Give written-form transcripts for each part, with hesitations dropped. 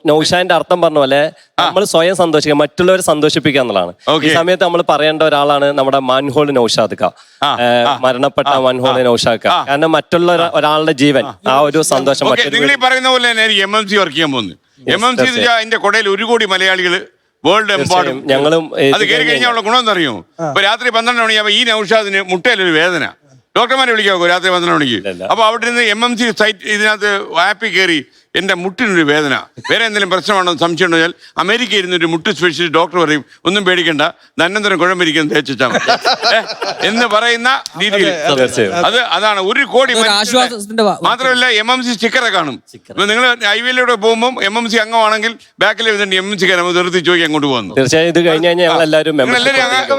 നൗഷാന്റെ അർത്ഥം പറഞ്ഞ പോലെ നമ്മൾ സ്വയം സന്തോഷിക്കുക, മറ്റുള്ളവരെ സന്തോഷിപ്പിക്കുക എന്നുള്ളതാണ്. ഈ സമയത്ത് നമ്മൾ പറയേണ്ട ഒരാളാണ് നമ്മുടെ മൻഹോൾ നൗഷാദ് ഖാ, മരണപ്പെട്ട മൻഹോൾ നൗഷാദ് ഖാ. കാരണം മറ്റുള്ള ഒരാളുടെ ജീവൻ, ആ ഒരു സന്തോഷം. നിങ്ങൾ ഈ പറയുന്ന പോലെ തന്നെ MMC വർക്ക് ചെയ്യാൻ പോകുന്നു. MMC എന്റെ കൊടയിൽ 1 കോടി മലയാളികള് വേൾഡ് എമ്പാടും ഞങ്ങളും അത് കയറി കഴിഞ്ഞാൽ ഗുണം എന്നറിയോ? ഇപ്പൊ രാത്രി 12 മണിയാകുമ്പോ ഈ നൗഷാദിന് മുട്ടയിലൊരു വേദന, ഡോക്ടർമാരെ വിളിക്കാവോ രാത്രി 12 മണിക്ക്? അപ്പൊ അവിടെ നിന്ന് MMC സൈറ്റ് ഇതിനകത്ത് ആപ്പിൽ കയറി എന്റെ മുട്ടിനൊരു വേദന, വേറെ എന്തെങ്കിലും പ്രശ്നമാണോ സംശയം ഉണ്ടെങ്കിൽ അമേരിക്കയിൽ ഇരുന്നൊരു മുട്ട് സ്പെഷ്യലിസ്റ്റ് ഡോക്ടർ പറയും, ഒന്നും പേടിക്കണ്ട, നന്നന്തരം കുഴമ്പരിക്കുന്ന തേച്ചാൽ എന്ന് പറയുന്ന രീതിയിൽ. അതാണ് 1 കോടി. മാത്രമല്ല MMC സ്റ്റിക്കറെ കാണും. നിങ്ങൾ ഹൈവേയിലൂടെ പോകുമ്പോൾ MMC അംഗമാണെങ്കിൽ ബാക്കിൽ MMC നിർത്തി ചോദിക്കാൻ അങ്ങോട്ട് പോകുന്നു. തീർച്ചയായും ഇത് കഴിഞ്ഞ് കഴിഞ്ഞാൽ എല്ലാവരും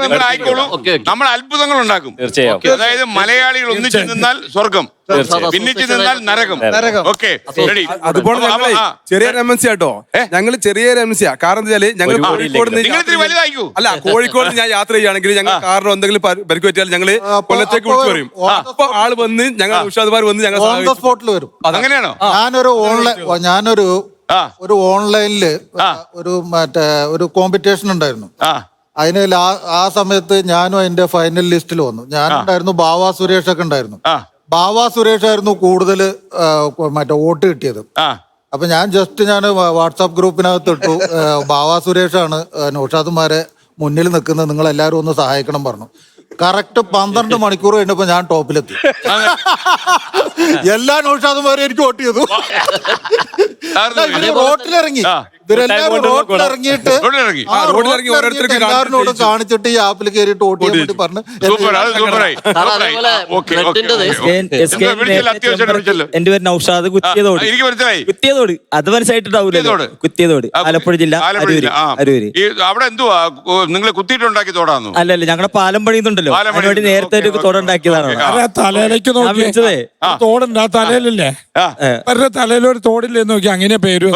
നിങ്ങൾ ആയിക്കോളൂ, നമ്മൾ അത്ഭുതങ്ങൾ ഉണ്ടാക്കും. തീർച്ചയായും. അതായത് മലയാളികൾ ഒന്നിച്ചു നിന്നാൽ സ്വർഗം, ഭിന്നിച്ചു നിന്നാൽ നരകം. ഓക്കെ, അതുപോലെ ചെറിയ MMC ആട്ടോ, ഞങ്ങൾ ചെറിയ MMC. കാരണം എന്താ വെച്ചാല് ഞങ്ങൾ കോഴിക്കോട് ഞാൻ യാത്ര ചെയ്യുകയാണെങ്കിൽ ഞങ്ങൾ കാറിനോ എന്തെങ്കിലും പരിക്ക് പറ്റിയാൽ ഞങ്ങള് കൊല്ലത്തേക്ക് വിളിച്ചു പറയും. അപ്പൊ ആള് വന്ന് ഞങ്ങൾ ഉഷാദ്മാർ വന്ന് ഞങ്ങൾ സ്പോട്ടിൽ വരും. അങ്ങനെയാണോ? ഒരു ഓൺലൈനില് ഒരു കോമ്പറ്റീഷൻ ഉണ്ടായിരുന്നു. അതിന് ആ സമയത്ത് ഞാനും അതിന്റെ ഫൈനൽ ലിസ്റ്റിൽ വന്നു. ഞാനുണ്ടായിരുന്നു, ബാവ സുരേഷ് ഒക്കെ ഉണ്ടായിരുന്നു. ബാവ സുരേഷ് ആയിരുന്നു കൂടുതൽ വോട്ട് കിട്ടിയത്. അപ്പൊ ഞാൻ വാട്സാപ്പ് ഗ്രൂപ്പിനകത്ത് ഇട്ടു, ബാവ സുരേഷാണ് നൗഷാദ്മാരെ മുന്നിൽ നിൽക്കുന്നത്, നിങ്ങൾ എല്ലാവരും ഒന്ന് സഹായിക്കണം പറഞ്ഞു. കറക്റ്റ് 12 മണിക്കൂർ കഴിഞ്ഞപ്പോ ഞാൻ ടോപ്പിലെത്തി. എല്ലാ നൗഷാദ്മാരും എനിക്ക് വോട്ട് ചെയ്തു. റോട്ടിലിറങ്ങി, ഇവരെല്ലാവരും റോട്ടിലിറങ്ങിയിട്ട് എല്ലാവരോടും കാണിച്ചിട്ട് ഈ ആപ്പിൽ കയറിയിട്ട് വോട്ട് ചെയ്യാൻ വേണ്ടി പറഞ്ഞു. എന്റെ പേര് നൗഷാദ് കുത്തിയതോട്. അത് മനസ്സിലായിട്ടുണ്ടാവൂലോ? കുത്തിയതോട്, ആലപ്പുഴ ജില്ല, അരൂര്. അവിടെ എന്തുവാ നിങ്ങൾ കുത്തിയിട്ടുണ്ടാക്കി തോടാന്നു? അല്ലല്ല, ഞങ്ങളുടെ പാലം പണിയുന്നുണ്ടല്ലോ, അതിനുവേണ്ടി നേരത്തെ ഒരു തോടുണ്ടാക്കിയതാണ്. തലയിലേക്ക് നോക്കിയതേ തോടുണ്ട്, ആ തലയിലല്ലേ തലയിലൊരു തോടില്ലേ നോക്കി, അങ്ങനെ പേര്.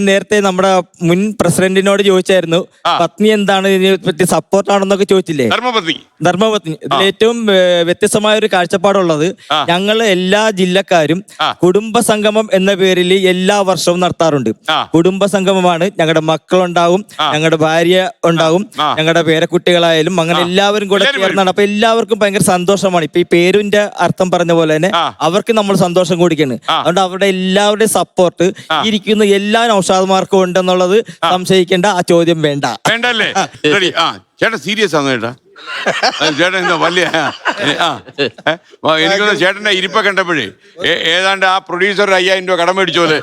നേരത്തെ നമ്മുടെ മുൻ പ്രസിഡന്റിനോട് ചോദിച്ചായിരുന്നു, പത്നി എന്താണ് ഇതിനെ പറ്റി സപ്പോർട്ടാണെന്നൊക്കെ ചോദിച്ചില്ലേ? ധർമ്മപത്നി. ഇതിൽ ഏറ്റവും വ്യത്യസ്തമായ ഒരു കാഴ്ചപ്പാടുള്ളത്, ഞങ്ങൾ എല്ലാ ജില്ലക്കാരും കുടുംബ സംഗമം എന്ന പേരിൽ എല്ലാ വർഷവും നടത്താറുണ്ട്. കുടുംബ സംഗമമാണ്, ഞങ്ങളുടെ മക്കളുണ്ടാവും, ഞങ്ങളുടെ ഭാര്യ ഉണ്ടാവും, ഞങ്ങളുടെ പേരക്കുട്ടികളായാലും അങ്ങനെ എല്ലാവരും കൂടെ ചേർന്നാണ്. അപ്പൊ എല്ലാവർക്കും ഭയങ്കര സന്തോഷമാണ്. ഇപ്പൊ ഈ പേരിന്റെ അർത്ഥം പറഞ്ഞ പോലെ തന്നെ അവർക്ക് നമ്മൾ സന്തോഷം കൊടുക്കുകയാണ്. അതുകൊണ്ട് അവരുടെ എല്ലാവരുടെയും സപ്പോർട്ട് ഇരിക്കുന്ന എല്ലാ നൗഷാദ്മാർക്കും ഉണ്ടെന്നുള്ളത് സംശയിക്കേണ്ട, ആ ചോദ്യം വേണ്ട. വേണ്ടല്ലേ? ചേട്ടാ സീരിയസ് ആണോ ചേട്ടാ? ചേട്ടൻ എന്താ വലിയ എനിക്കൊന്ന് ചേട്ടന്റെ ഇരിപ്പ കണ്ടപ്പോഴേ ഏതാണ്ട് ആ പ്രൊഡ്യൂസർ 5000 രൂപ കടം മേടിച്ചോലെ.